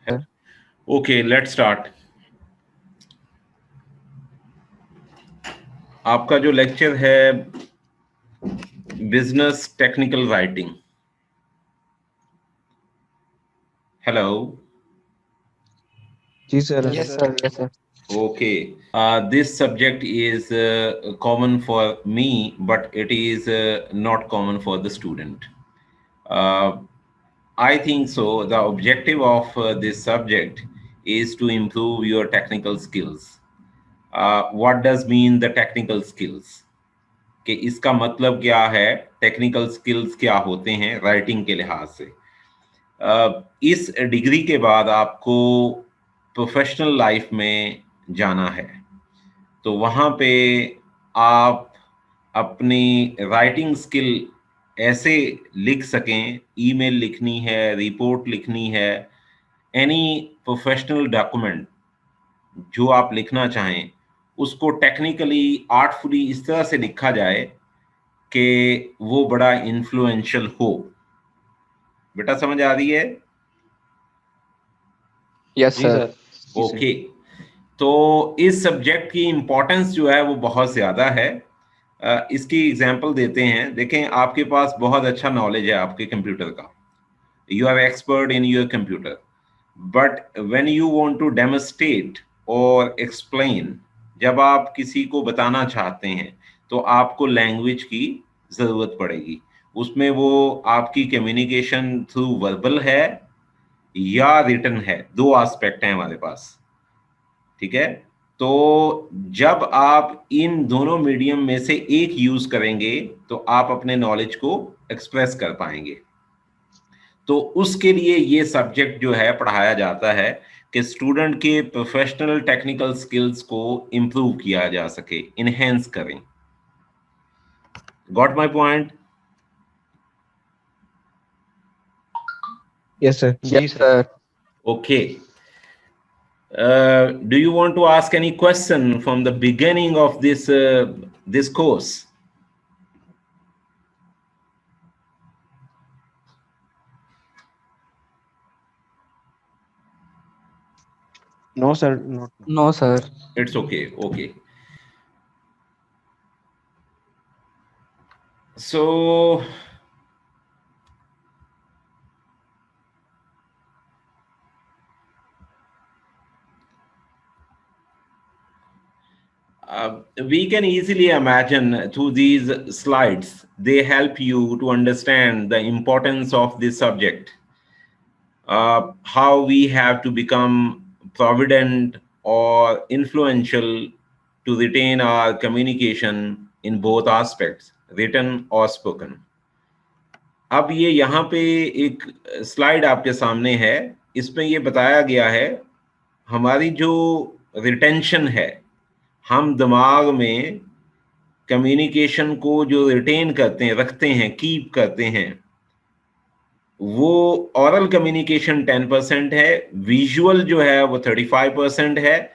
Okay, let's start. आपका जो lecture है बिजनेस टेक्निकल राइटिंग. हेलो. जी sir. Yes, sir. Yes, sir. Okay. This subject is common for me, but it is not common for the student. Uh, I think so. The objective of this subject is to improve your technical skills. What does mean the technical skills? कि इसका मतलब क्या है, technical skills क्या होते हैं writing के लिहाज से. इस डिग्री के बाद आपको प्रोफेशनल लाइफ में जाना है, तो वहाँ पे आप अपनी राइटिंग स्किल ऐसे लिख सकें, ईमेल लिखनी है, रिपोर्ट लिखनी है, एनी प्रोफेशनल डॉक्यूमेंट जो आप लिखना चाहें उसको टेक्निकली आर्टफुली इस तरह से लिखा जाए कि वो बड़ा इन्फ्लुएंशियल हो. बेटा समझ आ रही है? Yes, जी sir. सर. ओके. तो इस सब्जेक्ट की इम्पोर्टेंस जो है वो बहुत ज़्यादा है. इसकी एग्जांपल देते हैं. देखें, आपके पास बहुत अच्छा नॉलेज है आपके कंप्यूटर का, you are expert in your computer, but when you want to demonstrate और एक्सप्लेन, जब आप किसी को बताना चाहते हैं तो आपको लैंग्वेज की ज़रूरत पड़ेगी. उसमें वो आपकी कम्युनिकेशन थ्रू वर्बल है या रिटन है, दो एस्पेक्ट हैं हमारे पास. ठीक है. तो जब आप इन दोनों मीडियम में से एक यूज करेंगे तो आप अपने नॉलेज को एक्सप्रेस कर पाएंगे. तो उसके लिए ये सब्जेक्ट जो है पढ़ाया जाता है कि स्टूडेंट के प्रोफेशनल टेक्निकल स्किल्स को इंप्रूव किया जा सके, इनहेंस करें. Got my point? Yes sir. Yes, sir. Okay. Do you want to ask any question from the beginning of this course? No sir. Not. No, sir. It's okay. Okay. So we can easily imagine through these slides, they help you to understand the importance of this subject, how we have to become provident or influential to retain our communication in both aspects, written or spoken. अब ये यहाँ पे एक slide आपके सामने है, इसमें ये बताया गया है हमारी जो रिटेंशन है, हम दिमाग में कम्युनिकेशन को जो रिटेन करते हैं, रखते हैं, कीप करते हैं, वो ओरल कम्युनिकेशन 10% है, विजुअल जो है वो 35% है,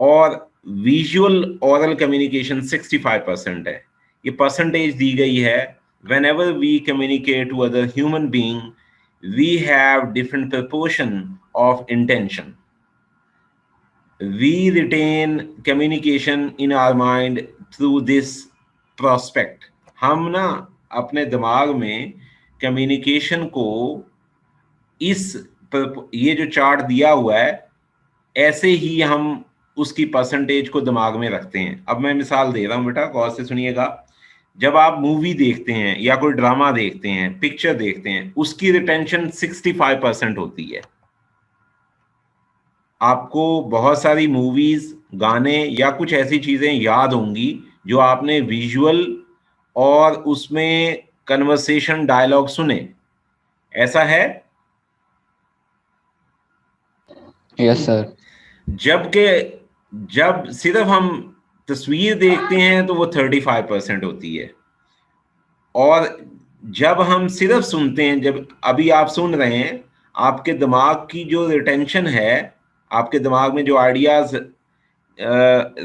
और विजुअल ओरल कम्युनिकेशन 65% है. ये परसेंटेज दी गई है. whenever we communicate to other human being, we have different proportion of intention. We retain communication in our mind through this prospect. हम ना अपने दिमाग में कम्युनिकेशन को ये जो चार्ट दिया हुआ है ऐसे ही हम उसकी परसेंटेज को दिमाग में रखते हैं. अब मैं मिसाल दे रहा हूं बेटा, गौर से सुनिएगा. जब आप मूवी देखते हैं या कोई ड्रामा देखते हैं, पिक्चर देखते हैं, उसकी रिटेंशन 65% होती है. आपको बहुत सारी मूवीज, गाने या कुछ ऐसी चीजें याद होंगी जो आपने विजुअल और उसमें कन्वर्सेशन डायलॉग सुने. ऐसा है? Yes, sir. जब सिर्फ हम तस्वीर देखते हैं तो वो 35% होती है, और जब हम सिर्फ सुनते हैं, जब अभी आप सुन रहे हैं, आपके दिमाग की जो रिटेंशन है, आपके दिमाग में जो आइडियाज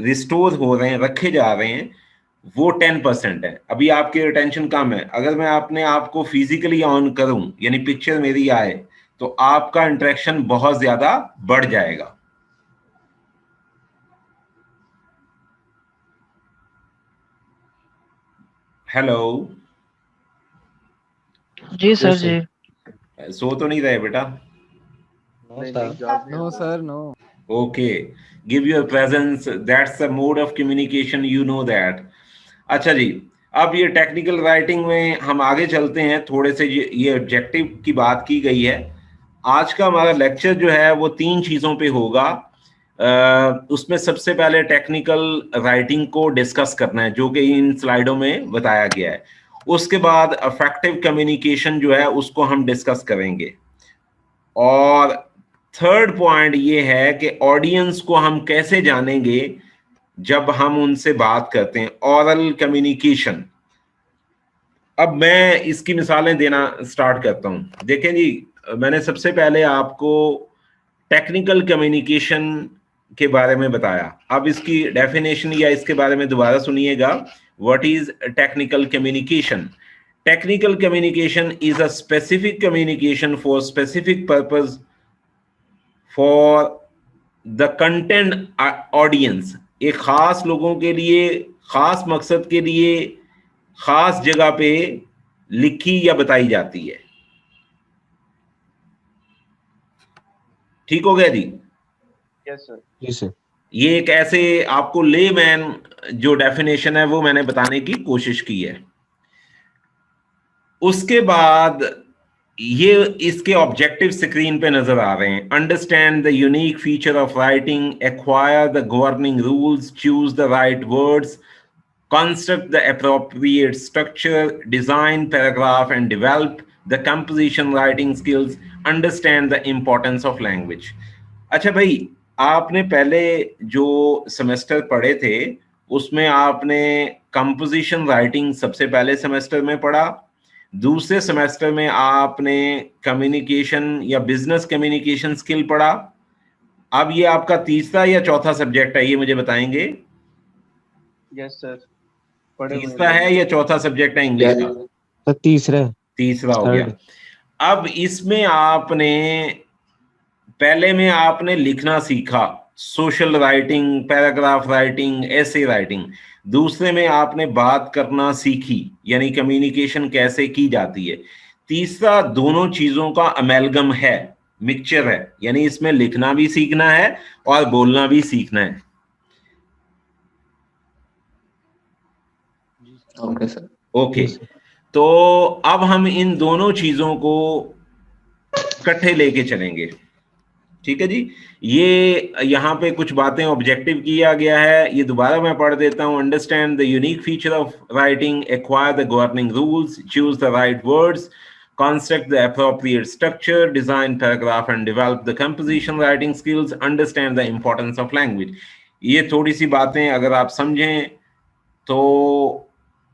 रिस्टोर हो रहे हैं, रखे जा रहे हैं, वो 10% है. अभी आपकी रिटेंशन कम है. अगर मैं अपने आप को फिजिकली ऑन करूं, यानी पिक्चर मेरी आए, तो आपका इंटरेक्शन बहुत ज्यादा बढ़ जाएगा। हेलो जी सर जी। सो तो नहीं रहे बेटा? No sir. No, sir, no. Okay, give your presence, that's the mode of communication, you know that. अच्छा जी, अब ये टेक्निकल राइटिंग में हम आगे चलते हैं। थोड़े से ये ऑब्जेक्टिव की बात की गई है। आज का हमारा लेक्चर जो है वो 3 चीज़ों पे होगा। उसमें सबसे पहले टेक्निकल राइटिंग को डिस्कस करना है, जो कि इन स्लाइडों में बताया गया है। उसके बाद अफेक्टिव कम्युनिकेशन जो है उसको हम डिस्कस करेंगे। और थर्ड पॉइंट ये है कि ऑडियंस को हम कैसे जानेंगे जब हम उनसे बात करते हैं, ऑरल कम्युनिकेशन। अब मैं इसकी मिसालें देना स्टार्ट करता हूं। देखें जी, मैंने सबसे पहले आपको टेक्निकल कम्युनिकेशन के बारे में बताया। अब इसकी डेफिनेशन या इसके बारे में दोबारा सुनिएगा। What is technical communication? Technical communication is a specific communication for specific purpose for the content audience. एक खास लोगों के लिए, खास मकसद के लिए, खास जगह पे लिखी या बताई जाती है। ठीक हो गया जी? Yes sir. जी सर। ये एक ऐसे आपको लेमैन जो डेफिनेशन है वो मैंने बताने की कोशिश की है। उसके बाद ये इसके ऑब्जेक्टिव स्क्रीन पे नजर आ रहे हैं। Understand the unique feature of writing, acquire the governing rules, choose the right words, construct the appropriate structure, design paragraph and develop the composition writing skills, understand the importance of language. अच्छा भाई, आपने पहले जो semester पढ़े थे उसमें आपने composition writing सबसे पहले सेमेस्टर में पढ़ा। दूसरे सेमेस्टर में आपने कम्युनिकेशन या बिजनेस कम्युनिकेशन स्किल पढ़ा। अब ये आपका तीसरा या चौथा सब्जेक्ट है, ये मुझे बताएंगे? Yes sir. तीसरा है या चौथा सब्जेक्ट है इंग्लिश का? तो तीसरा। तीसरा हो गया। अब इसमें आपने पहले में आपने लिखना सीखा, सोशल राइटिंग, पैराग्राफ राइटिंग, ऐसे राइटिंग। दूसरे में आपने बात करना सीखी, यानी कम्युनिकेशन कैसे की जाती है। तीसरा दोनों चीजों का अमेलगम है, मिक्सचर है, यानी इसमें लिखना भी सीखना है और बोलना भी सीखना है। Okay sir. ओके, तो अब हम इन दोनों चीजों को इकट्ठे लेके चलेंगे। ठीक है जी। ये यहाँ पे कुछ बातें ऑब्जेक्टिव किया गया है, ये दोबारा मैं पढ़ देता हूँ। Understand the unique feature of writing, acquire the governing rules, choose the right words, construct the appropriate structure, design paragraph and develop the composition writing skills, understand the importance of language। ये थोड़ी सी बातें अगर आप समझें तो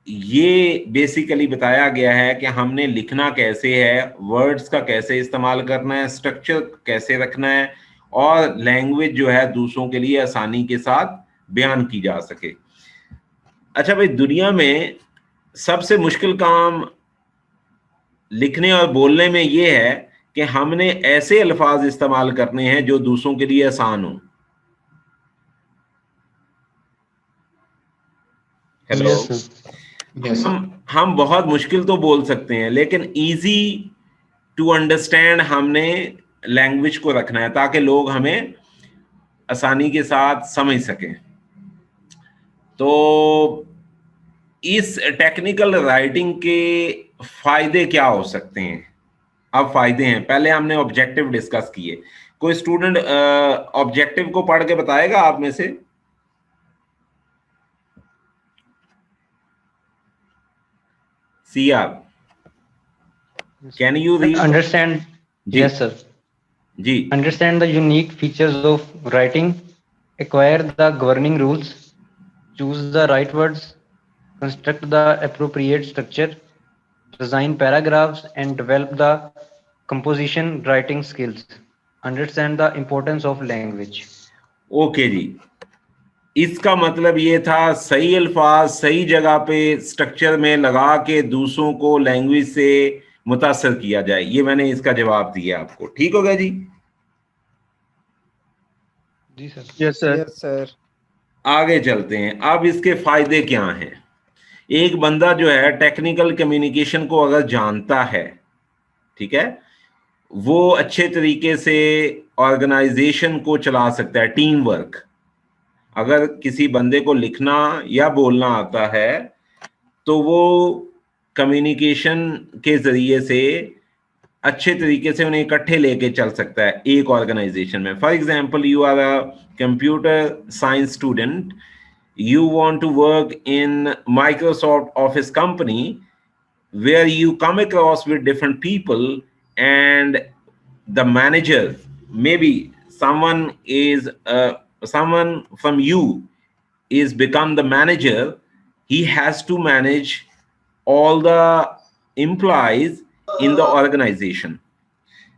ये basically बताया गया है कि हमने लिखना कैसे है, वर्ड्स का कैसे इस्तेमाल करना है, स्ट्रक्चर कैसे रखना है, और लैंग्वेज जो है दूसरों के लिए आसानी के साथ बयान की जा सके। अच्छा भाई, दुनिया में सबसे मुश्किल काम लिखने और बोलने में ये है कि हमने ऐसे अल्फाज इस्तेमाल करने हैं जो दूसरों के लिए आसान हो। हेलो। हम बहुत मुश्किल तो बोल सकते हैं, लेकिन इजी टू अंडरस्टैंड हमने लैंग्वेज को रखना है ताकि लोग हमें आसानी के साथ समझ सकें। तो इस टेक्निकल राइटिंग के फायदे क्या हो सकते हैं? अब फायदे हैं, पहले हमने ऑब्जेक्टिव डिस्कस किए। कोई स्टूडेंट ऑब्जेक्टिव को पढ़ के बताएगा आप में से? CR, can you read? Understand. जी, Yes, sir. जी, Understand the unique features of writing, acquire the governing rules, choose the right words, construct the appropriate structure, design paragraphs, and develop the composition writing skills. Understand the importance of language. Okay जी। इसका मतलब ये था सही अल्फाज सही जगह पे स्ट्रक्चर में लगा के दूसरों को लैंग्वेज से मुतासर किया जाए। ये मैंने इसका जवाब दिया आपको। ठीक हो गया जी? जी sir. Yes, sir. Yes sir. आगे चलते हैं। अब इसके फायदे क्या हैं? एक बंदा जो है टेक्निकल कम्युनिकेशन को अगर जानता है, ठीक है, वो अच्छे तरीके से ऑर्गेनाइजेशन को चला सकता है, टीम वर्क। अगर किसी बंदे को लिखना या बोलना आता है तो वो कम्युनिकेशन के जरिए से अच्छे तरीके से उन्हें इकट्ठे लेके चल सकता है एक ऑर्गेनाइजेशन में। For example, you are a computer science student, you want to work in Microsoft Office company where you come across with different people, and the manager, maybe someone is someone from you is become the manager. He has to manage all the employees in the organization.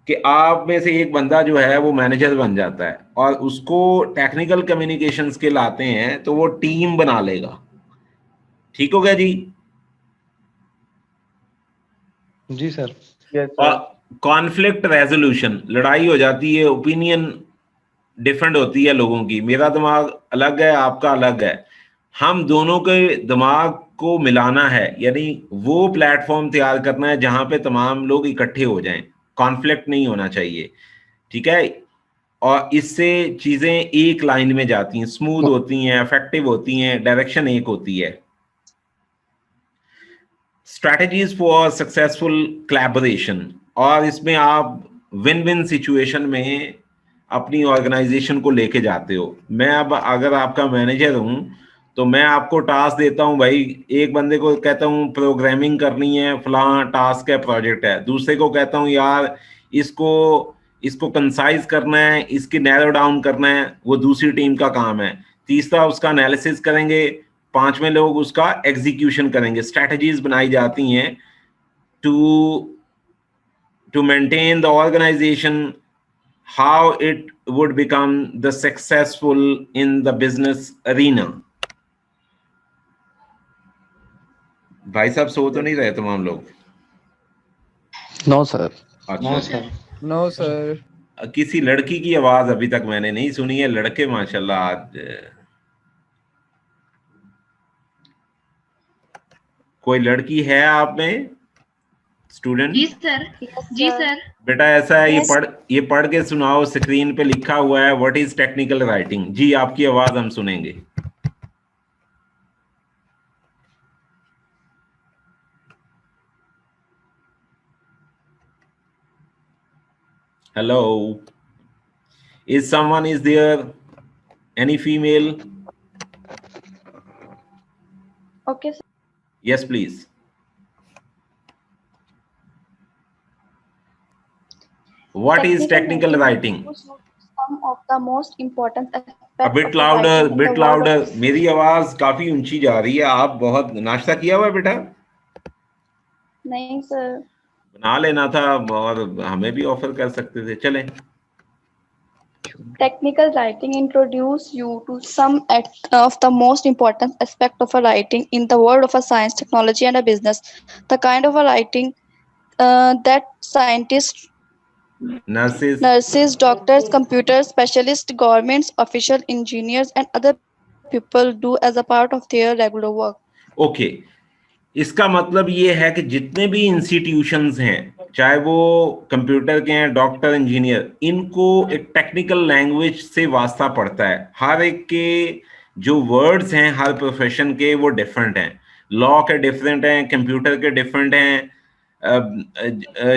कि आप में से एक बंदा जो है वो manager बन जाता है और उसको टेक्निकल कम्युनिकेशन स्किल आते हैं तो वो टीम बना लेगा। ठीक हो गया जी? जी सर। Yes, और sir. कॉन्फ्लिक्ट रेजोल्यूशन, लड़ाई हो जाती है, ओपिनियन डिफरेंट होती है लोगों की, मेरा दिमाग अलग है, आपका अलग है, हम दोनों के दिमाग को मिलाना है, यानी वो प्लेटफॉर्म तैयार करना है जहां पे तमाम लोग इकट्ठे हो जाएं, कॉन्फ्लिक्ट नहीं होना चाहिए। ठीक है? और इससे चीजें एक लाइन में जाती हैं, स्मूथ होती हैं, इफेक्टिव होती हैं, डायरेक्शन एक होती है। स्ट्रैटेजीज फॉर सक्सेसफुल कोलैबोरेशन, और इसमें आप विन विन सिचुएशन में अपनी ऑर्गेनाइजेशन को लेके जाते हो। मैं अब अगर आपका मैनेजर हूं तो मैं आपको टास्क देता हूं, भाई एक बंदे को कहता हूं प्रोग्रामिंग करनी है, फलां टास्क है, प्रोजेक्ट है, दूसरे को कहता हूं यार इसको कंसाइज करना है, इसकी नैरो डाउन करना है, वो दूसरी टीम का काम है, तीसरा उसका एनालिसिस करेंगे, पांचवें लोग उसका एग्जीक्यूशन करेंगे। स्ट्रैटेजीज बनाई जाती हैं to maintain the organization, how it would become the successful in the business arena. भाई साहब सो तो नहीं रहे तमाम लोग? No sir. No sir. No sir. किसी लड़की की आवाज अभी तक मैंने नहीं सुनी है। लड़के माशाल्लाह आज। कोई लड़की है आप में स्टूडेंट? जी सर। जी सर। बेटा ऐसा है, ये पढ़ के सुनाओ, स्क्रीन पे लिखा हुआ है व्हाट इज टेक्निकल राइटिंग। जी आपकी आवाज हम सुनेंगे। Hello, is someone is there, any female? Okay sir. Yes please. What is technical writing? Some of the most important aspects A bit louder. मेरी आवाज काफी ऊंची जा रही है। आप बहुत नाश्ता किया हुआ है बेटा? नहीं सर। बना लेना था और हमें भी ऑफर कर सकते थे। चलें। Technical writing introduce you to some of the most important aspect of a writing in the world of a science, technology, and a business. The kind of a writing that scientists, nurses, doctors, computer specialists, governments, official engineers, and other people do as a part of their regular work. Okay. इसका मतलब ये है कि जितने भी institutions हैं, चाहे वो कंप्यूटर के हैं, डॉक्टर, इंजीनियर, इनको एक टेक्निकल लैंग्वेज से वास्ता पड़ता है। हर एक के जो वर्ड्स हैं हर प्रोफेशन के वो डिफरेंट हैं। लॉ के डिफरेंट हैं, कंप्यूटर के डिफरेंट हैं,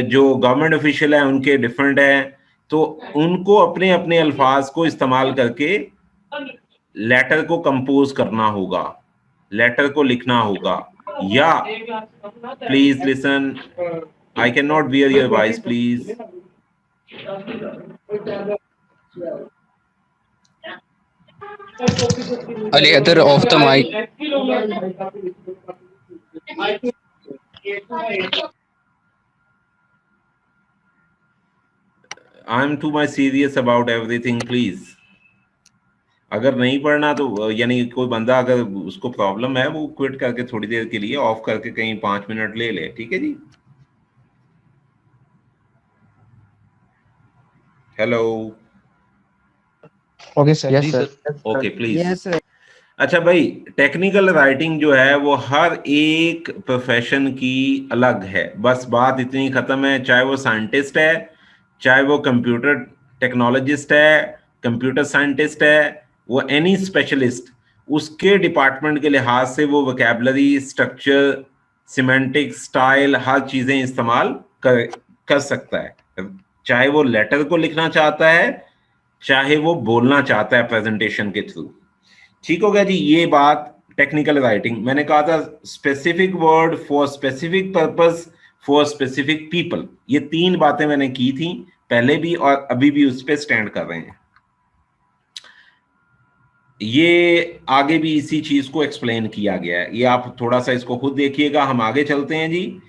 जो गवर्नमेंट ऑफिशियल है उनके डिफरेंट हैं। तो उनको अपने अपने अल्फाज को इस्तेमाल करके लेटर को कंपोज करना होगा, लेटर को लिखना होगा। या please listen, I can not bear your voice please. Ali, other off the mic. I am too much serious about everything please. अगर नहीं पढ़ना तो यानी कोई बंदा अगर उसको प्रॉब्लम है वो क्विट करके थोड़ी देर के लिए ऑफ करके कहीं 5 मिनट ले ले। ठीक है जी? Hello, Okay, sir. Yes, sir. Okay please. Yes, sir. अच्छा भाई, टेक्निकल राइटिंग जो है वो हर एक प्रोफेशन की अलग है, बस बात इतनी खत्म है। चाहे वो साइंटिस्ट है, चाहे वो कंप्यूटर टेक्नोलॉजिस्ट है, कंप्यूटर साइंटिस्ट है, वो एनी स्पेशलिस्ट, उसके डिपार्टमेंट के लिहाज से वो वोकैबुलरी, स्ट्रक्चर, सिमेंटिक, स्टाइल, हर चीजें इस्तेमाल कर सकता है। चाहे वो लेटर को लिखना चाहता है, चाहे वो बोलना चाहता है प्रेजेंटेशन के थ्रू। ठीक हो गया जी। ये बात टेक्निकल राइटिंग, मैंने कहा था specific word for specific purpose for specific people. ये 3 बातें मैंने की थी पहले भी और अभी भी उस पर स्टैंड कर रहे हैं। ये आगे भी इसी चीज को एक्सप्लेन किया गया है, ये आप थोड़ा सा इसको खुद देखिएगा। हम आगे चलते हैं जी।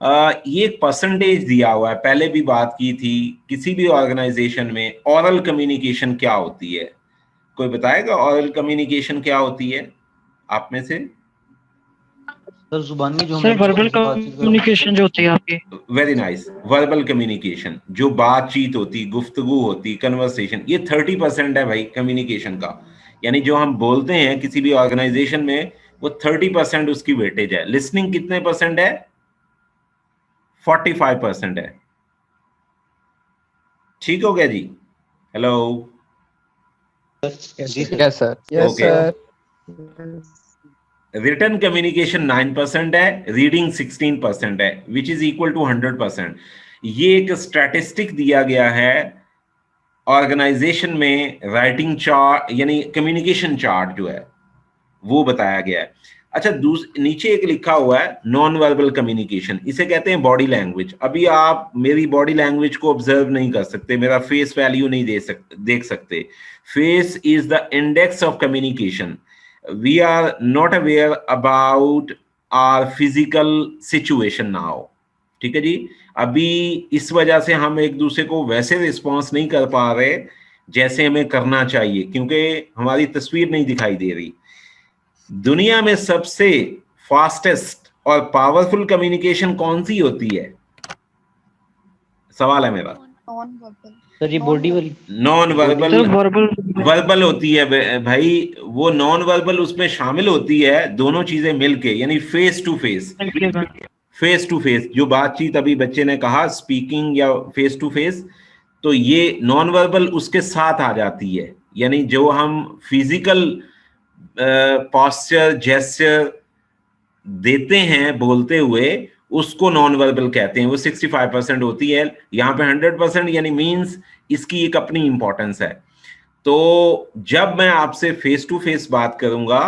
ये एक परसेंटेज दिया हुआ है, पहले भी बात की थी। किसी भी ऑर्गेनाइजेशन में ओरल कम्युनिकेशन क्या होती है? कोई बताएगा ओरल कम्युनिकेशन क्या होती है आप में से? सर जुबानी जो सर वर्बल कम्युनिकेशन जो होती है आपकी। Very nice. वर्बल कम्युनिकेशन, जो बातचीत होती, गुफ्तगू होती, कन्वर्सेशन, ये 30% है भाई कम्युनिकेशन का। यानी जो हम बोलते हैं किसी भी ऑर्गेनाइजेशन में, वो 30% उसकी वेटेज है। लिसनिंग कितने परसेंट है? 45% है। ठीक हो गया जी। Hello, Yes, sir. Yes, Okay. sir. Written communication 9% है, रीडिंग 16% है, विच इज इक्वल टू 100%। ये एक स्टैटिस्टिक दिया गया है ऑर्गेनाइजेशन में, राइटिंग चार्ट यानी कम्युनिकेशन चार्ट जो है वो बताया गया है। अच्छा, नीचे एक लिखा हुआ है नॉन वर्बल कम्युनिकेशन, इसे कहते हैं बॉडी लैंग्वेज। अभी आप मेरी बॉडी लैंग्वेज को ऑब्जर्व नहीं कर सकते, मेरा फेस वैल्यू नहीं देख सकते। Face is the index of communication. we are not aware about our physical situation now। ठीक है जी। अभी इस वजह से हम एक दूसरे को वैसे रिस्पॉन्स नहीं कर पा रहे जैसे हमें करना चाहिए, क्योंकि हमारी तस्वीर नहीं दिखाई दे रही। दुनिया में सबसे फास्टेस्ट और पावरफुल कम्युनिकेशन कौन सी होती है? सवाल है मेरा। सर ये बॉडी वाली non verbal. Sir verbal verbal होती है भाई, वो नॉन वर्बल उसमें शामिल होती है, दोनों चीजें मिलके, यानी face to face. Face to face जो बातचीत अभी बच्चे ने कहा, स्पीकिंग या फेस टू फेस, तो ये नॉन वर्बल उसके साथ आ जाती है। यानी जो हम फिजिकल पॉस्चर, जेस्चर देते हैं बोलते हुए, उसको नॉन वर्बल कहते हैं। वो 65% होती है, यहाँ पे 100%, यानी मींस इसकी एक अपनी इंपॉर्टेंस है। तो जब मैं आपसे फेस टू फेस बात करूंगा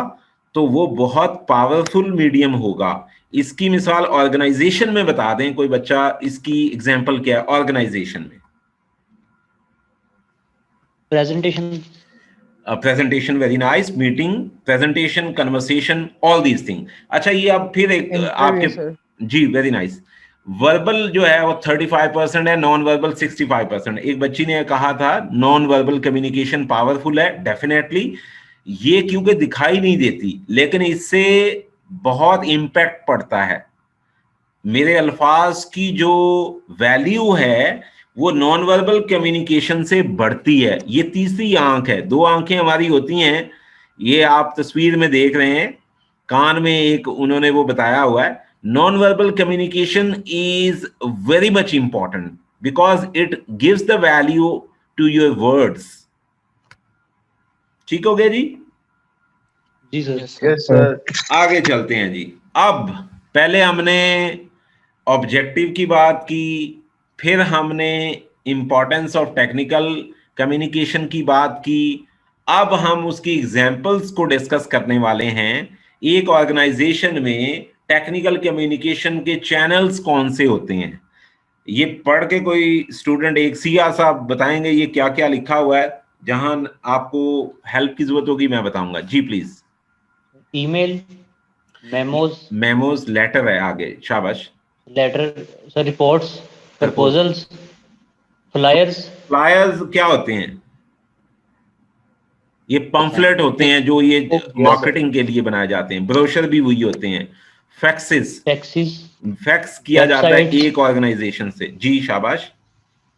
तो वो बहुत पावरफुल मीडियम होगा। इसकी मिसाल ऑर्गेनाइजेशन में बता दें कोई बच्चा, इसकी एग्जांपल क्या है ऑर्गेनाइजेशन में? Presentation. Presentation, very nice. Meeting, presentation, conversation, all these thing. अच्छा, ये अब फिर एक आपके, जी वेरी नाइस। वर्बल जो है वो 35% है, नॉन वर्बल 65%। एक बच्ची ने कहा था नॉन वर्बल कम्युनिकेशन पावरफुल है। डेफिनेटली, ये क्योंकि दिखाई नहीं देती, लेकिन इससे बहुत इम्पैक्ट पड़ता है। मेरे अल्फाज की जो वैल्यू है वो नॉन वर्बल कम्युनिकेशन से बढ़ती है। ये तीसरी आंख है, 2 आंखें हमारी होती हैं, ये आप तस्वीर में देख रहे हैं। कान में एक उन्होंने वो बताया हुआ है। non-verbal communication is very much important because it gives the value to your words। ठीक हो गया जी? जी सर। Yes, sir. आगे चलते हैं जी। अब पहले हमने ऑब्जेक्टिव की बात की, फिर हमने इंपॉर्टेंस ऑफ टेक्निकल कम्युनिकेशन की बात की। अब हम उसकी एग्जांपल्स को डिस्कस करने वाले हैं। एक ऑर्गेनाइजेशन में टेक्निकल कम्युनिकेशन के चैनल्स कौन से होते हैं, ये पढ़ के कोई स्टूडेंट एक सिया साहब बताएंगे ये क्या क्या लिखा हुआ है? जहां आपको हेल्प की जरूरत होगी मैं बताऊंगा जी, प्लीज। ईमेल, मेमोज, लेटर है आगे, शाबाश। Letter sir, reports, proposals, flyers. Flyers क्या होते हैं? ये पंफलेट होते हैं जो ये मार्केटिंग के लिए बनाए जाते हैं। ब्रोशर भी वही होते हैं। फैक्स किया जाता है एक ऑर्गेनाइजेशन से। जी शाबाश।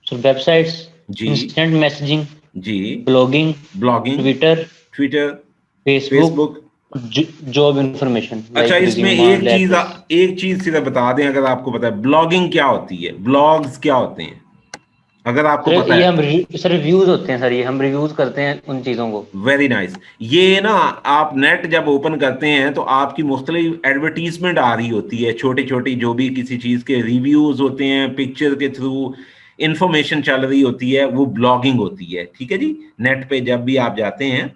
वेबसाइट्स, जी इंस्टेंट मैसेजिंग, जी, blogging, blogging, Twitter, Twitter, Facebook, Facebook. Job information अच्छा, लाइक इसमें रिज्यूमा, लेटर्स। एक चीज सीधा बता दें, अगर आपको पता है ब्लॉगिंग क्या होती है, ब्लॉग्स क्या होते हैं, अगर आपको सर पता ये है। हम सर रिव्यूज होते हैं सर, ये हम रिव्यूज करते हैं उन चीजों को। Very nice. ये ना, आप नेट जब ओपन करते हैं तो आपकी मुख्तलिफ एडवर्टीजमेंट आ रही होती है, छोटी छोटी, जो भी किसी चीज के रिव्यूज होते हैं, पिक्चर के थ्रू इंफॉर्मेशन चल रही होती है, वो ब्लॉगिंग होती है। ठीक है जी, नेट पे जब भी आप जाते हैं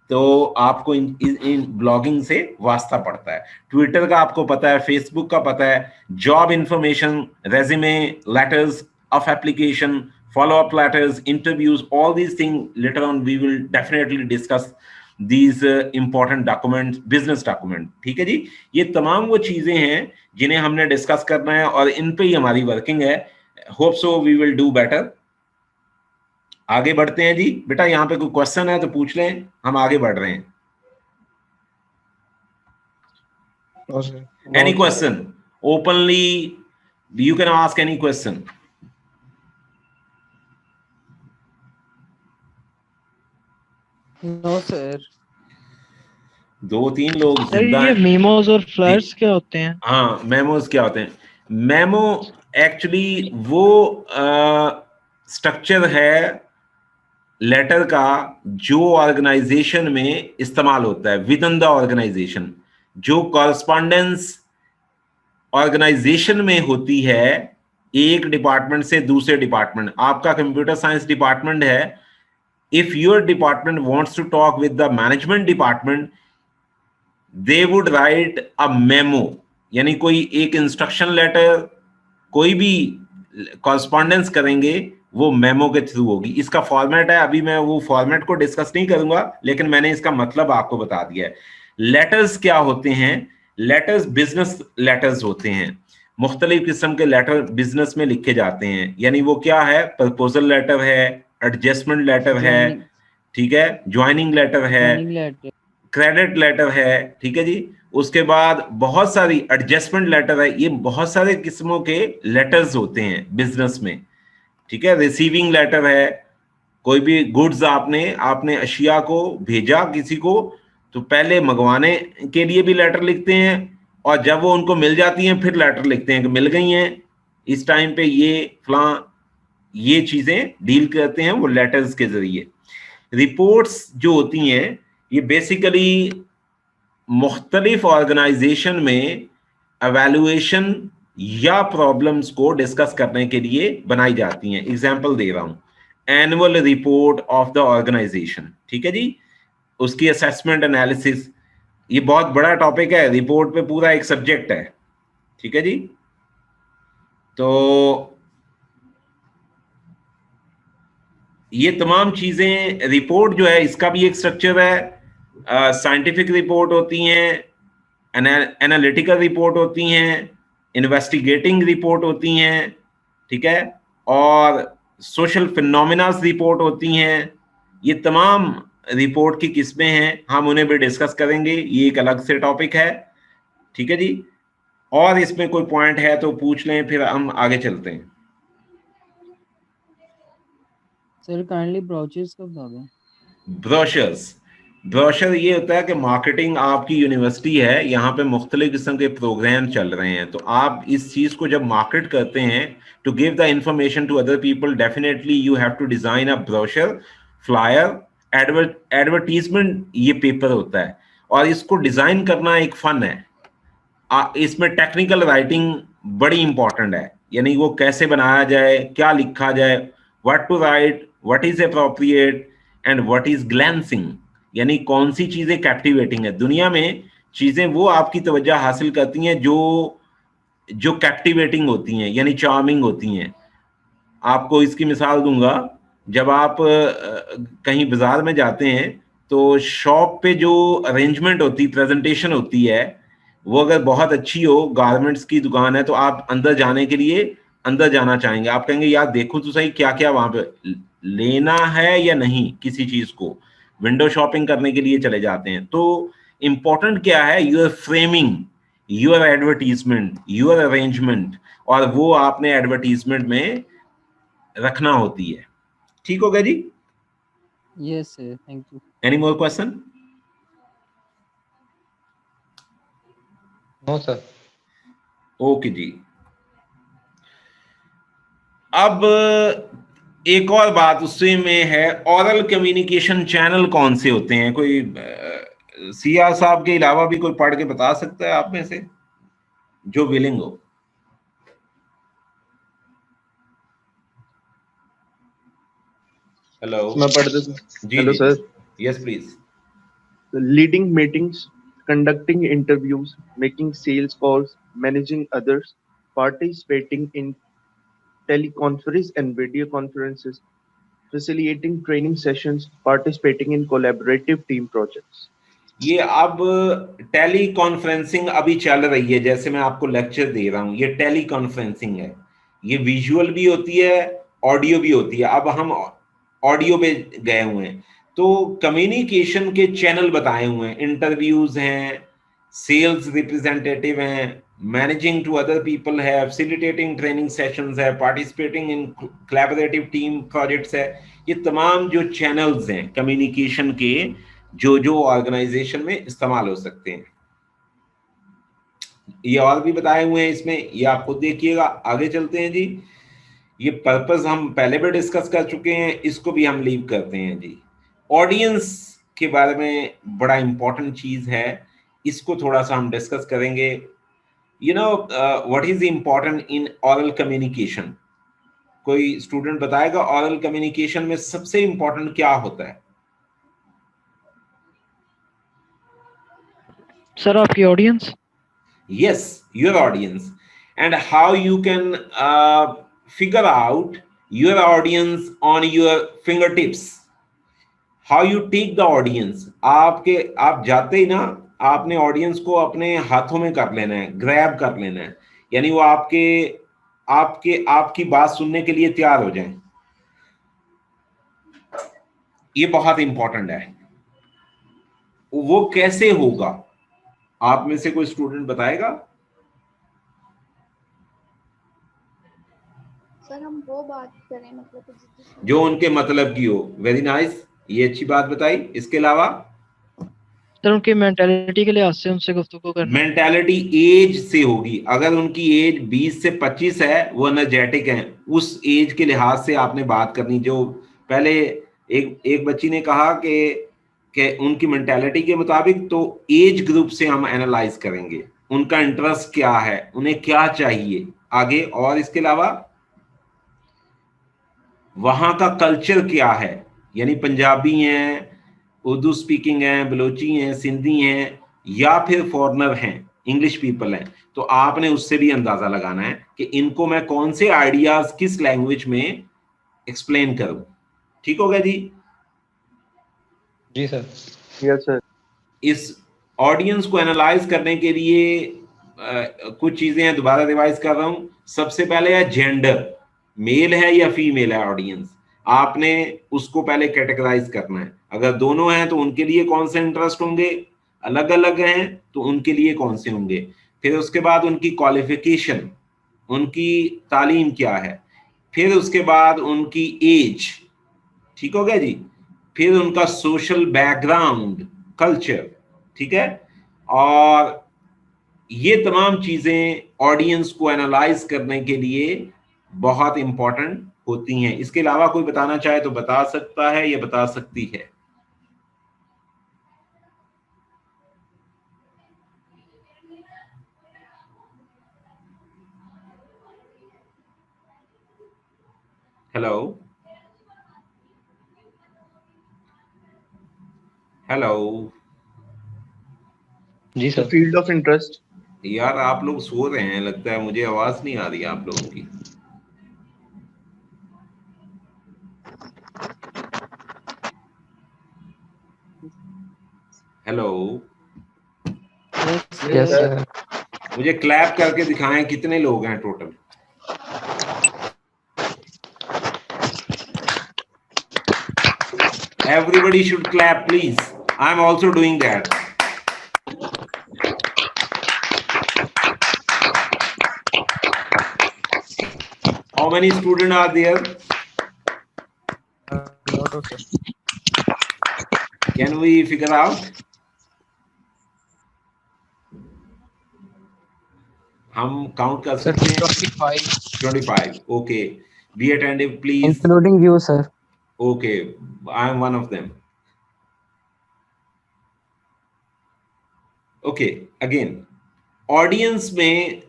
तो आपको इन ब्लॉगिंग से वास्ता पड़ता है। ट्विटर का आपको पता है, फेसबुक का पता है, job information, resume, letters of application, follow-up letters, interviews, all these things later on we will definitely discuss these important documents, business document। ठीक है जी, ये तमाम वो चीजें हैं जिन्हें हमने डिस्कस करना है और इन पे ही हमारी वर्किंग है। Hope so we will do better. आगे बढ़ते हैं जी। बेटा यहाँ पे कोई क्वेश्चन है तो पूछ लें, हम आगे बढ़ रहे हैं। Any question? Openly you can ask any question. No sir. 2-3 लोग सर जिंदा ये हैं। मीमोज और जी, फ्लैट्स क्या होते हैं? हाँ, मेमोज क्या होते हैं? मेमो एक्चुअली वो स्ट्रक्चर है लेटर का जो ऑर्गेनाइजेशन में इस्तेमाल होता है विद इन द ऑर्गेनाइजेशन। जो कॉरस्पॉन्डेंस ऑर्गेनाइजेशन में होती है एक डिपार्टमेंट से दूसरे डिपार्टमेंट, आपका कंप्यूटर साइंस डिपार्टमेंट है, if your department wants to talk with the management department, they would write a memo, यानी कोई एक इंस्ट्रक्शन लेटर, कोई भी कॉरस्पॉन्डेंस करेंगे वो मेमो के थ्रू होगी। इसका फॉर्मेट है, अभी मैं वो फॉर्मेट को डिस्कस नहीं करूंगा, लेकिन मैंने इसका मतलब आपको बता दिया है। लेटर्स क्या होते हैं? लेटर्स बिजनेस लेटर्स होते हैं। मुख्तलिफ किस्म के लेटर बिजनेस में लिखे जाते हैं, यानी वो क्या है? प्रपोजल लेटर है, एडजस्टमेंट लेटर है, ठीक है, ज्वाइनिंग लेटर है, क्रेडिट लेटर है, ठीक है जी। उसके बाद बहुत सारी एडजस्टमेंट लेटर है, ये बहुत सारे किस्मों के लेटर्स होते हैं बिजनेस में, ठीक है। रिसीविंग लेटर है, कोई भी गुड्स आपने अशिया को भेजा किसी को, तो पहले मंगवाने के लिए भी लेटर लिखते हैं, और जब वो उनको मिल जाती हैं फिर लेटर लिखते हैं कि मिल गई हैं, इस टाइम पे ये फलां, ये चीजें डील करते हैं वो लेटर्स के जरिए। रिपोर्ट्स जो होती हैं ये बेसिकली मुख्तलिफ ऑर्गेनाइजेशन में एवेल्युएशन या प्रॉब्लम्स को डिस्कस करने के लिए बनाई जाती हैं। एग्जाम्पल दे रहा हूं, annual report of the organisation, ठीक है जी, उसकी असेसमेंट एनालिसिस, ये बहुत बड़ा टॉपिक है, रिपोर्ट पे पूरा एक सब्जेक्ट है, ठीक है जी। तो ये तमाम चीजें, रिपोर्ट जो है इसका भी एक स्ट्रक्चर है। साइंटिफिक रिपोर्ट होती हैं, एनालिटिकल रिपोर्ट होती हैं, इन्वेस्टिगेटिंग रिपोर्ट होती हैं, ठीक है, और सोशल फिनोमिनास रिपोर्ट होती हैं। ये तमाम रिपोर्ट की किस्में हैं, हम उन्हें भी डिस्कस करेंगे, ये एक अलग से टॉपिक है, ठीक है जी। और इसमें कोई पॉइंट है तो पूछ लें, फिर हम आगे चलते हैं। सर काइंडली ब्रोचर्स कब दोगे? ब्रोशर ये होता है कि मार्केटिंग, आपकी यूनिवर्सिटी है, यहाँ पे मुख्तलिफ किस्म के प्रोग्राम चल रहे हैं, तो आप इस चीज़ को जब मार्केट करते हैं to give the information to other people, definitely you have to design a brochure, flyer, advertisement, ये पेपर होता है, और इसको डिजाइन करना एक फन है। इसमें टेक्निकल राइटिंग बड़ी इंपॉर्टेंट है, यानी वो कैसे बनाया जाए, क्या लिखा जाए, what to write, what is appropriate and what is glancing, यानी कौन सी चीजें कैप्टिवेटिंग है। दुनिया में चीजें वो आपकी तवज्जो हासिल करती हैं जो कैप्टिवेटिंग होती हैं, यानी चार्मिंग होती हैं। आपको इसकी मिसाल दूंगा, जब आप कहीं बाजार में जाते हैं तो शॉप पे जो अरेंजमेंट होती, प्रेजेंटेशन होती है, वो अगर बहुत अच्छी हो, गारमेंट्स की दुकान है, तो आप अंदर जाने के लिए अंदर जाना चाहेंगे, आप कहेंगे यार देखो तो सही क्या क्या वहां पे लेना है या नहीं, किसी चीज को विंडो शॉपिंग करने के लिए चले जाते हैं। तो इंपॉर्टेंट क्या है? Your framing, your advertisement, your arrangement, और वो आपने एडवर्टीजमेंट में रखना होती है, ठीक हो गया जी? Yes, sir. Thank you. Any more question? No sir. Okay जी। अब एक और बात उससे में है, ओरल कम्युनिकेशन चैनल कौन से होते हैं? कोई सिया साहब के अलावा भी कोई पढ़ के बता सकता है आप में से, जो विलिंग हो? हेलो मैं पढ़ देता हूँ। जी हेलो जी, sir. Yes please. Leading meetings, conducting interviews, making sales calls, managing others, participating in teleconference and video conferences, facilitating training sessions, participating in collaborative team projects. ये अब टेली कॉन्फ्रेंसिंग अभी चल रही है, जैसे मैं आपको लेक्चर दे रहा हूं, ये टेली कॉन्फ्रेंसिंग है। ये विजुअल भी होती है, ऑडियो भी होती है। अब हम ऑडियो पे गए हुए हैं, तो कम्युनिकेशन के चैनल बताए हुए हैं। इंटरव्यूज हैं, सेल्स रिप्रेजेंटेटिव हैं, मैनेजिंग टू अदर पीपल है, फैसिलिटेटिंग ट्रेनिंग सेशंस है, participating in collaborative team projects है। ये तमाम जो चैनल्स हैं कम्युनिकेशन के, जो जो ऑर्गेनाइजेशन में इस्तेमाल हो सकते हैं, ये और भी बताए हुए हैं इसमें, ये आप खुद देखिएगा। आगे चलते हैं जी। ये पर्पस हम पहले भी डिस्कस कर चुके हैं, इसको भी हम लीव करते हैं जी। ऑडियंस के बारे में बड़ा इंपॉर्टेंट चीज है, इसको थोड़ा सा हम डिस्कस करेंगे। You know what is important in oral communication? कोई स्टूडेंट बताएगा ऑरल कम्युनिकेशन में सबसे इंपॉर्टेंट क्या होता है? सर आपकी audience. Yes, your audience, and how you can figure out your audience on your fingertips. How you take the audience. आप जाते ही ना, आपने ऑडियंस को अपने हाथों में कर लेना है, ग्रैब कर लेना है, यानी वो आपकी बात सुनने के लिए तैयार हो जाएं। ये बहुत इंपॉर्टेंट है। वो कैसे होगा? आप में से कोई स्टूडेंट बताएगा? सर हम वो बात करें मतलब जो उनके मतलब की हो। वेरी नाइस, ये अच्छी बात बताई। इसके अलावा सर उनकी मेंटालिटी के लिहाज से उनसे गुफ्तगू करना। मेंटालिटी एज से होगी। अगर उनकी एज 20 से 25 है, वो एनर्जेटिक हैं, उस एज के लिहाज से आपने बात करनी। जो पहले एक बच्ची ने कहा कि उनकी मेंटालिटी के मुताबिक, तो एज ग्रुप से हम एनालाइज करेंगे उनका इंटरेस्ट क्या है, उन्हें क्या चाहिए आगे। और इसके अलावा वहां का कल्चर क्या है, यानी पंजाबी हैं, उर्दू स्पीकिंग हैं, बलोची हैं, सिंधी हैं, या फिर फॉरेनर हैं, इंग्लिश पीपल हैं। तो आपने उससे भी अंदाजा लगाना है कि इनको मैं कौन से आइडियाज किस लैंग्वेज में एक्सप्लेन करूं। ठीक हो गया जी? जी सर। Yes sir. इस ऑडियंस को एनालाइज करने के लिए कुछ चीजें हैं, दोबारा रिवाइज कर रहा हूं। सबसे पहले है जेंडर, मेल है या फीमेल है ऑडियंस, आपने उसको पहले कैटेगराइज करना है। अगर दोनों हैं तो उनके लिए कौन से इंटरेस्ट होंगे, अलग अलग हैं तो उनके लिए कौन से होंगे। फिर उसके बाद उनकी क्वालिफिकेशन, उनकी तालीम क्या है। फिर उसके बाद उनकी एज, ठीक हो गया जी। फिर उनका सोशल बैकग्राउंड, कल्चर, ठीक है। और ये तमाम चीजें ऑडियंस को एनालाइज करने के लिए बहुत इंपॉर्टेंट होती हैं। इसके अलावा कोई बताना चाहे तो बता सकता है या बता सकती है। हेलो हेलो जी सर। Field of interest. यार आप लोग सो रहे हैं लगता है, मुझे आवाज नहीं आ रही आप लोगों की। Hello, Yes, sir. मुझे क्लैप करके दिखाएं कितने लोग हैं total. Everybody should clap, please. I'm also doing that. How many students are there? No, sir. Can we figure out? हम काउंट कर Sir, सकते हैं 25. 25. Okay, be attentive please. Including you, sir. Okay, I am one of them. Okay, again, audience में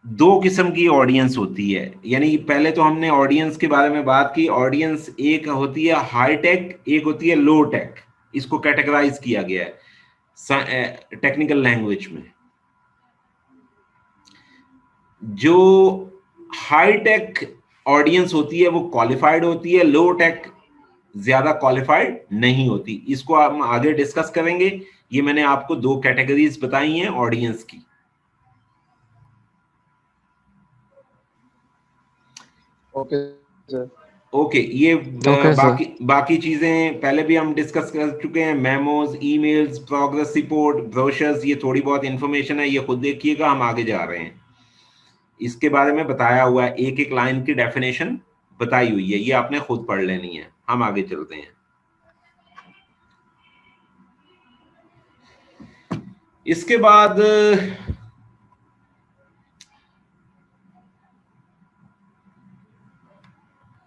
दो किस्म की audience होती है। यानी पहले तो हमने ऑडियंस के बारे में बात की। ऑडियंस एक होती है हाई टेक, एक होती है लो टेक। इसको कैटेगराइज किया गया है टेक्निकल लैंग्वेज में। जो हाई टेक ऑडियंस होती है वो क्वालिफाइड होती है, लो टेक ज्यादा क्वालिफाइड नहीं होती। इसको हम आगे डिस्कस करेंगे। ये मैंने आपको दो कैटेगरीज बताई हैं ऑडियंस की। Okay, sir. ओके, ये Okay, sir. बाकी चीजें पहले भी हम डिस्कस कर चुके हैं। Memos, emails, progress report, brochures, ये थोड़ी बहुत इंफॉर्मेशन है, ये खुद देखिएगा। हम आगे जा रहे हैं। इसके बारे में बताया हुआ है, एक एक लाइन की डेफिनेशन बताई हुई है, ये आपने खुद पढ़ लेनी है। हम आगे चलते हैं। इसके बाद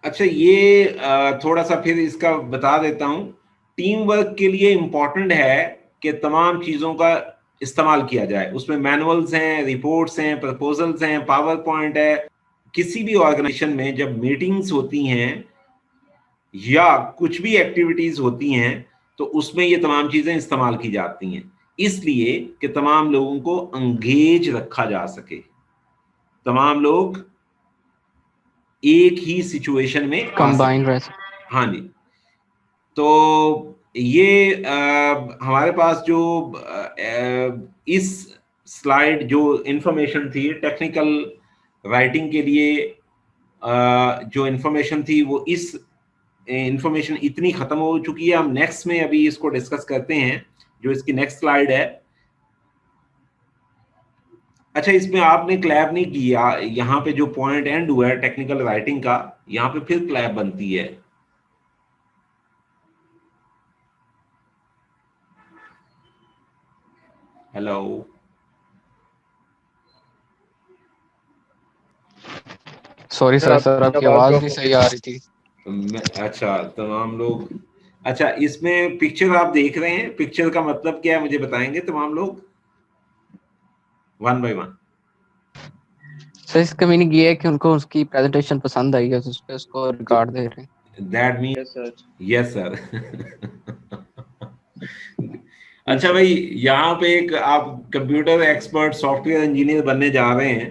अच्छा, ये थोड़ा सा फिर इसका बता देता हूं। टीम वर्क के लिए इंपॉर्टेंट है कि तमाम चीजों का इस्तेमाल किया जाए। उसमें मैनुअल्स हैं, रिपोर्ट्स हैं, प्रपोजल्स हैं, पावर पॉइंट है। किसी भी ऑर्गेनाइजेशन में जब मीटिंग्स होती हैं या कुछ भी एक्टिविटीज होती हैं तो उसमें ये तमाम चीजें इस्तेमाल की जाती हैं, इसलिए कि तमाम लोगों को अंगेज रखा जा सके, तमाम लोग एक ही सिचुएशन में आ Combined सके। rest. हाँ जी, तो ये हमारे पास जो इस स्लाइड जो इंफॉर्मेशन थी टेक्निकल राइटिंग के लिए, जो इंफॉर्मेशन थी वो इस इंफॉर्मेशन इतनी खत्म हो चुकी है। हम नेक्स्ट में अभी इसको डिस्कस करते हैं, जो इसकी नेक्स्ट स्लाइड है। अच्छा, इसमें आपने क्लैप नहीं किया। यहाँ पे जो पॉइंट एंड हुआ है टेक्निकल राइटिंग का, यहाँ पे फिर क्लैप बनती है। Hello, Sorry, sir. Sir, आपकी आवाज नहीं सही आ रही थी. अच्छा, तमाम लोग, अच्छा इसमें पिक्चर आप देख रहे हैं, पिक्चर का मतलब क्या है मुझे बताएंगे तमाम लोग, वन बाय वन। सर, इसका मीनिंग ये है कि उनको उसकी प्रेजेंटेशन पसंद आई है, तो उस पे उसको रिकॉर्ड दे रहे हैं। That mean Yes, sir. Yes sir. अच्छा भाई, यहाँ पे एक आप कंप्यूटर एक्सपर्ट सॉफ्टवेयर इंजीनियर बनने जा रहे हैं,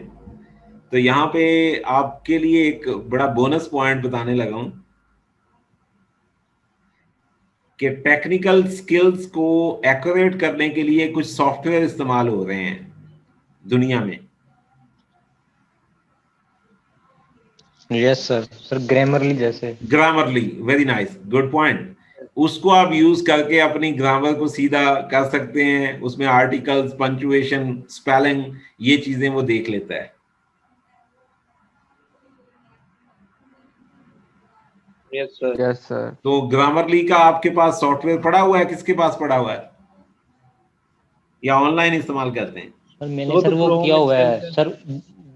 तो यहाँ पे आपके लिए एक बड़ा बोनस पॉइंट बताने लगा हूं कि टेक्निकल स्किल्स को एक्यूरेट करने के लिए कुछ सॉफ्टवेयर इस्तेमाल हो रहे हैं दुनिया में। Yes sir. सर ग्रामरली जैसे। Grammarly, very nice, good point. उसको आप यूज करके अपनी ग्रामर को सीधा कर सकते हैं। उसमें आर्टिकल्स, पंक्चुएशन, स्पेलिंग, ये चीजें वो देख लेता है। Yes, sir. Yes, sir. तो ग्रामरली का आपके पास सॉफ्टवेयर पड़ा हुआ है? किसके पास पड़ा हुआ है, या ऑनलाइन इस्तेमाल करते हैं? सर मैंने सर वो किया हुआ है सर,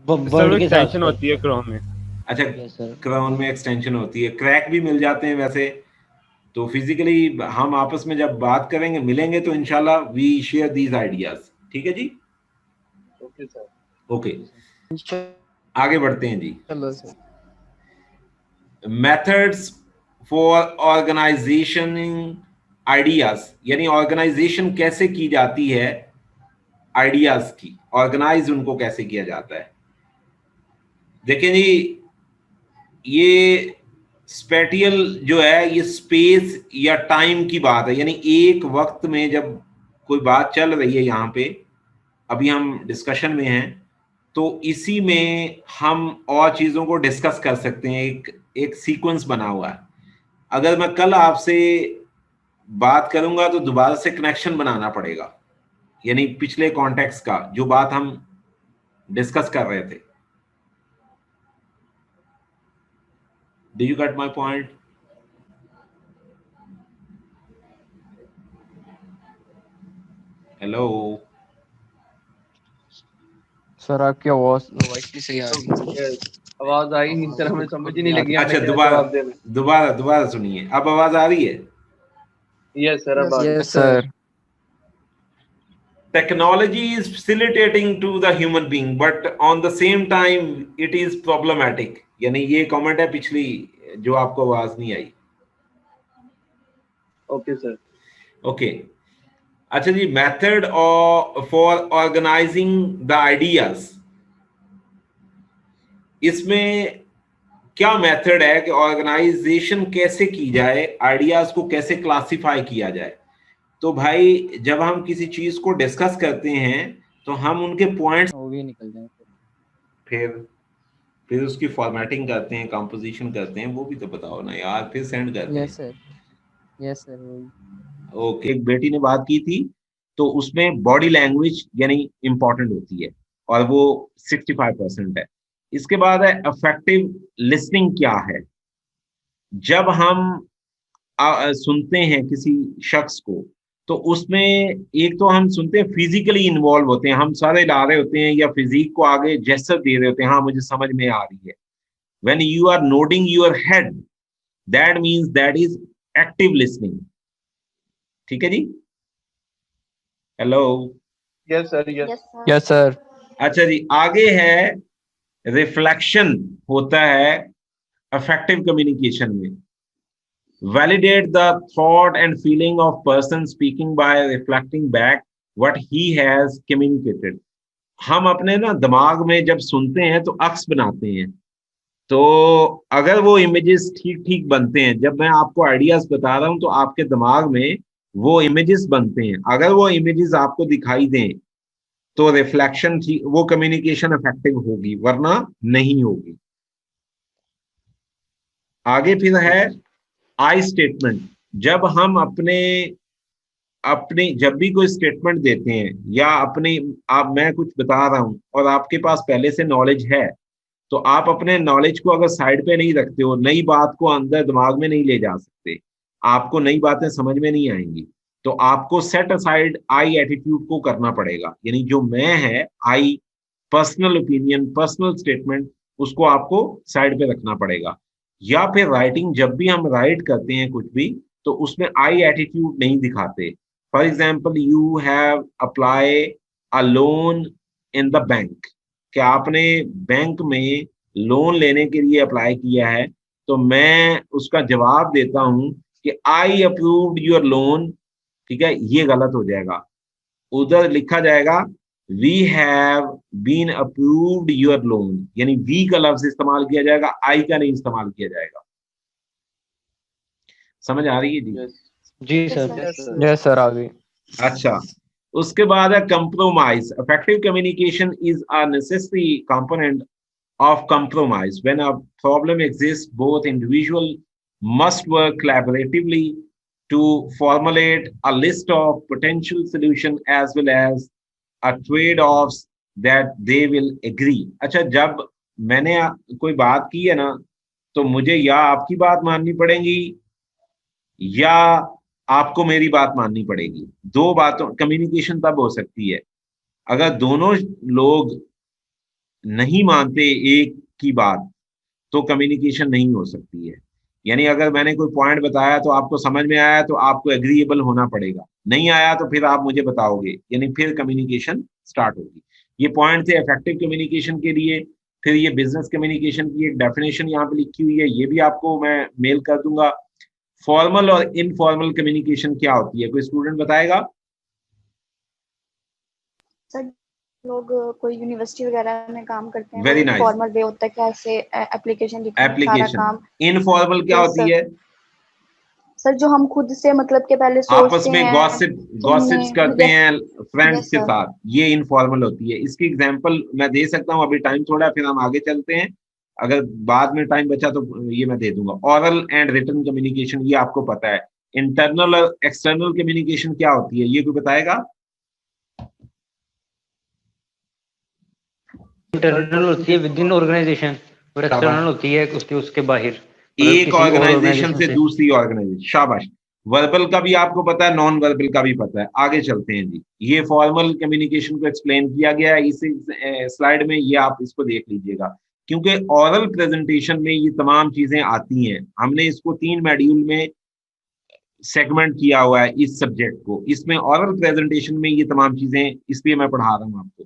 वर्ड के साथ एक्सटेंशन होती है क्रोम में। अच्छा, यस सर। क्राउन में एक्सटेंशन होती है, क्रैक भी मिल जाते हैं वैसे। तो फिजिकली हम आपस में जब बात करेंगे, मिलेंगे, तो इंशाल्लाह वी शेयर दीज आइडियाज। ठीक है जी, Okay, sir. ओके, आगे बढ़ते हैं जी। चलो सर। मेथड्स फॉर ऑर्गेनाइजेशनिंग आइडियाज, यानी ऑर्गेनाइजेशन कैसे की जाती है, आइडियाज की ऑर्गेनाइज उनको कैसे किया जाता है। देखिए जी, ये स्पेटियल जो है, ये स्पेस या टाइम की बात है। यानी एक वक्त में जब कोई बात चल रही है, यहाँ पे अभी हम डिस्कशन में हैं, तो इसी में हम और चीजों को डिस्कस कर सकते हैं। एक सीक्वेंस बना हुआ है। अगर मैं कल आपसे बात करूंगा तो दोबारा से कनेक्शन बनाना पड़ेगा, यानी पिछले कॉन्टेक्स्ट का जो बात हम डिस्कस कर रहे थे। Do you get my point? Hello sir आपकी आवाज वॉइस नहीं सही आ रही। Yes. आवाज आई नहीं सर, हमें समझ ही नहीं लगी अच्छा हमें क्या जवाब देना। दोबारा सुनिए, अब आवाज आ रही है? यस सर, अब आ गई। Yes sir. Technology is facilitating to the human being, but on the same time it is problematic. यानी ये कमेंट है पिछली जो आपको आवाज नहीं आई। Okay sir. ओके अच्छा जी, method for organising the ideas, इसमें क्या मेथड है कि ऑर्गेनाइजेशन कैसे की जाए, आइडियाज को कैसे क्लासिफाई किया जाए? तो भाई जब हम किसी चीज को डिस्कस करते हैं तो हम उनके पॉइंट्स वो भी निकल जाए। फिर उसकी फॉर्मेटिंग करते हैं, कंपोजिशन करते हैं, वो भी तो बताओ ना यार, फिर सेंड करते हैं। यस सर वही। ओके, एक बेटी ने बात की थी, तो उसमें बॉडी लैंग्वेज यानी इंपॉर्टेंट होती है और वो 65% है। इसके बाद है अफेक्टिव लिसनिंग क्या है। जब हम सुनते हैं किसी शख्स को, तो उसमें एक तो हम सुनते हैं फिजिकली इन्वॉल्व होते हैं, हम सारे ला रहे होते हैं या फिजिक को आगे जेस्चर दे रहे होते हैं, हाँ मुझे समझ में आ रही है। When you are nodding your head, that means that is active listening. ठीक है जी? Hello yes sir. Yes Yes, sir. Yes sir. अच्छा जी, आगे है रिफ्लेक्शन होता है अफेक्टिव कम्युनिकेशन में। Validate the thought and feeling of person speaking by reflecting back what he has communicated. हम अपने ना दिमाग में जब सुनते हैं तो अक्स बनाते हैं, तो अगर वो इमेजेस ठीक ठीक बनते हैं, जब मैं आपको आइडियाज बता रहा हूं तो आपके दिमाग में वो इमेजेस बनते हैं, अगर वो इमेजेस आपको दिखाई दें तो रिफ्लेक्शन ठीक, वो कम्युनिकेशन इफेक्टिव होगी, वरना नहीं होगी। आगे फिर है आई स्टेटमेंट। जब हम अपने अपने जब भी कोई स्टेटमेंट देते हैं या अपनी मैं कुछ बता रहा हूं और आपके पास पहले से नॉलेज है, तो आप अपने नॉलेज को अगर साइड पे नहीं रखते हो, नई बात को अंदर दिमाग में नहीं ले जा सकते, आपको नई बातें समझ में नहीं आएंगी, तो आपको सेट असाइड आई एटीट्यूड को करना पड़ेगा। यानी जो मैं है, आई पर्सनल ओपिनियन, पर्सनल स्टेटमेंट, उसको आपको साइड पे रखना पड़ेगा। या फिर राइटिंग, जब भी हम राइट करते हैं कुछ भी, तो उसमें आई एटीट्यूड नहीं दिखाते। For example, you have apply a loan in the bank, कि आपने बैंक में लोन लेने के लिए अप्लाई किया है, तो मैं उसका जवाब देता हूं कि आई अप्रूव्ड योर लोन। ठीक है, ये गलत हो जाएगा, उधर लिखा जाएगा we have been approved your loan, यानी वी का लफ्ज इस्तेमाल किया जाएगा, आई का नहीं इस्तेमाल किया जाएगा। समझ आ रही है जी? जी Yes, sir. sir. Yes sir आ गई। अच्छा, उसके बाद है compromise. Effective communication is a necessary component of compromise. When a problem exists, both individual must work collaboratively to formulate a list of potential solutions as well as a trade-offs that they will agree. अच्छा, जब मैंने कोई बात की है ना, तो मुझे या आपकी बात माननी पड़ेगी या आपको मेरी बात माननी पड़ेगी। दो बातों कम्युनिकेशन तब हो सकती है अगर दोनों लोग नहीं मानते एक की बात, तो कम्युनिकेशन नहीं हो सकती है। यानी अगर मैंने कोई पॉइंट बताया तो आपको समझ में आया तो आपको एग्रीएबल होना पड़ेगा, नहीं आया तो फिर आप मुझे बताओगे, यानी फिर कम्युनिकेशन स्टार्ट होगी। ये पॉइंट थे इफेक्टिव कम्युनिकेशन के लिए। फिर ये बिजनेस कम्युनिकेशन की एक डेफिनेशन यहाँ पे लिखी हुई है, ये भी आपको मैं मेल कर दूंगा। फॉर्मल और इनफॉर्मल कम्युनिकेशन क्या होती है, कोई स्टूडेंट बताएगा? सर, लोग कोई यूनिवर्सिटी वगैरह में काम करते हैं, Very nice. फॉर्मल वे होता है कैसे एप्लीकेशन लिखना, सारा एप्लीकेशन। काम। इनफॉर्मल क्या Yes, होती sir. है? सर, जो हम खुद से मतलब के पहले आपस सोचते में हैं, गॉसिप्स करते yes, हैं फ्रेंड्स yes, के sir. साथ, ये इनफॉर्मल होती है। इसकी एग्जांपल मैं दे सकता हूँ, अभी टाइम थोड़ा है, फिर हम आगे चलते हैं, अगर बाद में टाइम बचा तो ये मैं दे दूंगा। ऑरल एंड रिटन कम्युनिकेशन, ये आपको पता है। इंटरनल और एक्सटर्नल कम्युनिकेशन क्या होती है, ये कोई बताएगा? इंटरनल होती है विद इन ऑर्गेनाइजेशन और एक्सटर्नल होती है उसके बाहर, मतलब एक किसी और ऑर्गेनाइजेशन ऑर्गेनाइजेशन से से। दूसरी ऑर्गेनाइजेशन। शाबाश, वर्बल का भी आपको पता है, नॉन वर्बल का भी पता है। आगे चलते हैं जी। ये फॉर्मल कम्युनिकेशन को एक्सप्लेन किया गया है इस स्लाइड में, ये आप इसको देख लीजिएगा, क्योंकि ओरल प्रेजेंटेशन में ये तमाम चीजें आती हैं। हमने इसको 3 मॉड्यूल में सेगमेंट किया हुआ है इस सब्जेक्ट को। इसमें ओरल प्रेजेंटेशन में ये तमाम चीजें, इसलिए मैं पढ़ा रहा हूँ आपको।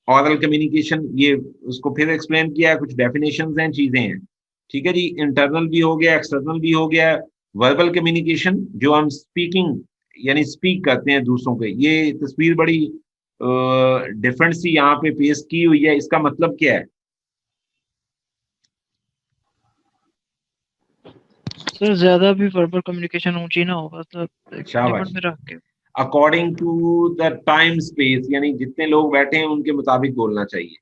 ओरल कम्युनिकेशन ये उसको फिर एक्सप्लेन किया है, कुछ डेफिनेशंस हैं, चीजें हैं, ठीक है जी। इंटरनल भी हो गया, एक्सटर्नल भी हो गया। वर्बल कम्युनिकेशन जो हम स्पीकिंग यानी स्पीक करते हैं दूसरों के, ये तस्वीर बड़ी डिफरेंट सी यहाँ पे पेश की हुई है। इसका मतलब क्या है? सर ज्यादा भी वर्बल कम्युनिकेशन ऊंची ना हो, मतलब एक शाबाश। लिमिट में रख के। According to the time space, यानी जितने लोग बैठे हैं उनके मुताबिक बोलना चाहिए।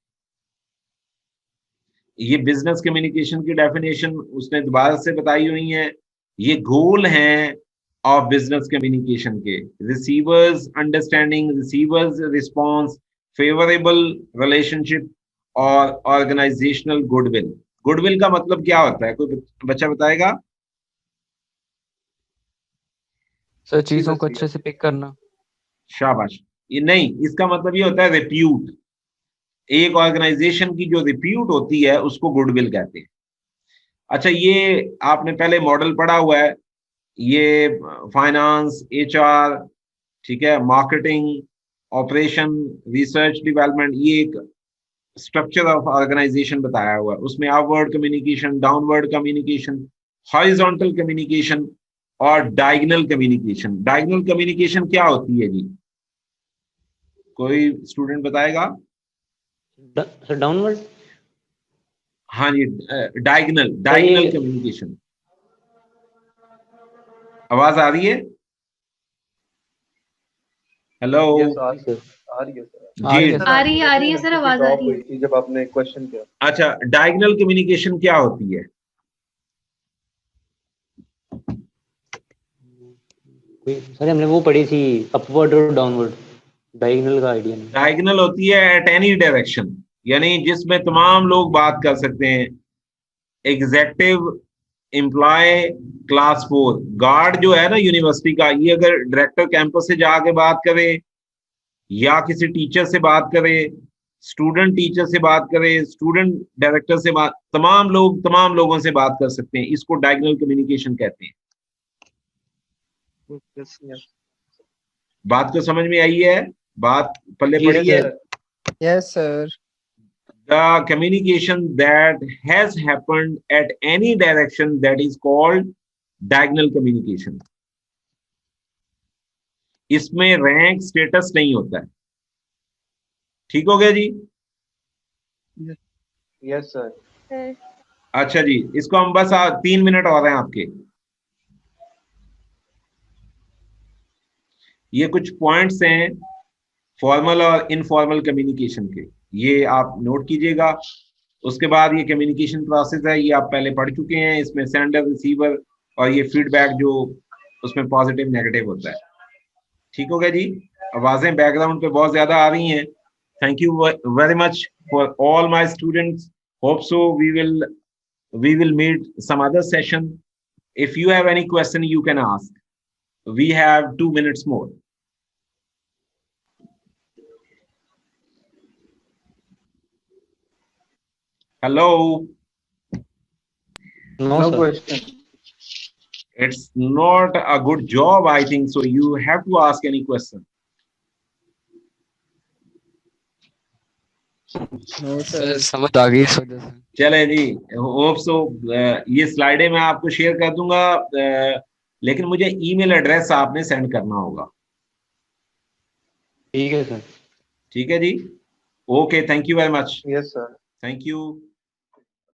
ये बिजनेस कम्युनिकेशन की डेफिनेशन उसने दोबारा से बताई हुई है। ये गोल हैं ऑफ बिजनेस कम्युनिकेशन के। Receivers understanding, receivers response, favourable relationship और ऑर्गेनाइजेशनल गुडविल। गुडविल का मतलब क्या होता है, कोई बच्चा बताएगा? सर चीजों को अच्छे से पिक करना। शाबाश। ये नहीं, इसका मतलब ये होता है रिप्यूट। एक ऑर्गेनाइजेशन की जो रिप्यूट होती है उसको गुडविल कहते हैं। अच्छा, ये आपने पहले मॉडल पढ़ा हुआ है, ये फाइनेंस, एचआर, ठीक है, मार्केटिंग, ऑपरेशन, रिसर्च डेवलपमेंट, ये एक स्ट्रक्चर ऑफ ऑर्गेनाइजेशन बताया हुआ है। उसमें upward communication, downward communication, horizontal communication और डायगोनल कम्युनिकेशन। डायगोनल कम्युनिकेशन क्या होती है जी? कोई स्टूडेंट बताएगा? Sir downward. हाँ जी, डायगोनल कम्युनिकेशन। आवाज आ रही है? हेलो यस आ रही है सर। जी, आ रही है सर, आवाज आ रही है। थी जब आपने क्वेश्चन किया। अच्छा, डायगोनल कम्युनिकेशन क्या होती है? सर हमने वो पढ़ी थी, अपवर्ड और डाउनवर्ड। डायगोनल का आइडिया नहीं। डायगोनल होती है एट एनी डायरेक्शन, यानी जिसमें तमाम लोग बात कर सकते हैं। एग्जेक्टिव, एम्प्लॉय, क्लास 4, गार्ड जो है ना यूनिवर्सिटी का, ये अगर डायरेक्टर कैंपस से जाके बात करे या किसी टीचर से बात करे, स्टूडेंट टीचर से बात करे, स्टूडेंट डायरेक्टर से बात, तमाम लोगों से बात कर सकते हैं। इसको डायगोनल कम्युनिकेशन कहते हैं। बात को समझ में आई है? बात पल्ले पड़ी है? Yes, sir. The communication that has happened at any direction, that is called diagonal communication. इसमें रैंक स्टेटस नहीं होता है। ठीक हो गया जी? Yes sir. अच्छा जी, इसको हम बस 3 मिनट और हैं आपके। ये कुछ पॉइंट्स हैं फॉर्मल और इनफॉर्मल कम्युनिकेशन के, ये आप नोट कीजिएगा। उसके बाद ये कम्युनिकेशन प्रोसेस है, ये आप पहले पढ़ चुके हैं। इसमें सेंडर, रिसीवर और ये फीडबैक जो उसमें पॉजिटिव नेगेटिव होता है। ठीक हो गया जी? आवाजें बैकग्राउंड पे बहुत ज्यादा आ रही हैं। Thank you very much for all my students. Hope so we will meet some other session. If you have any question, you can ask. We have 2 minutes more. Hello. No question. It's not a good job, I think so. You have to ask any question. No, sir. समझ आ गई इस वजह से। चले जी, hope so. ये स्लाइडें मैं आपको share कर दूंगा, लेकिन मुझे ईमेल एड्रेस आपने सेंड करना होगा। ठीक है सर। ठीक है जी? Okay, thank you very much. Yes sir. Thank you.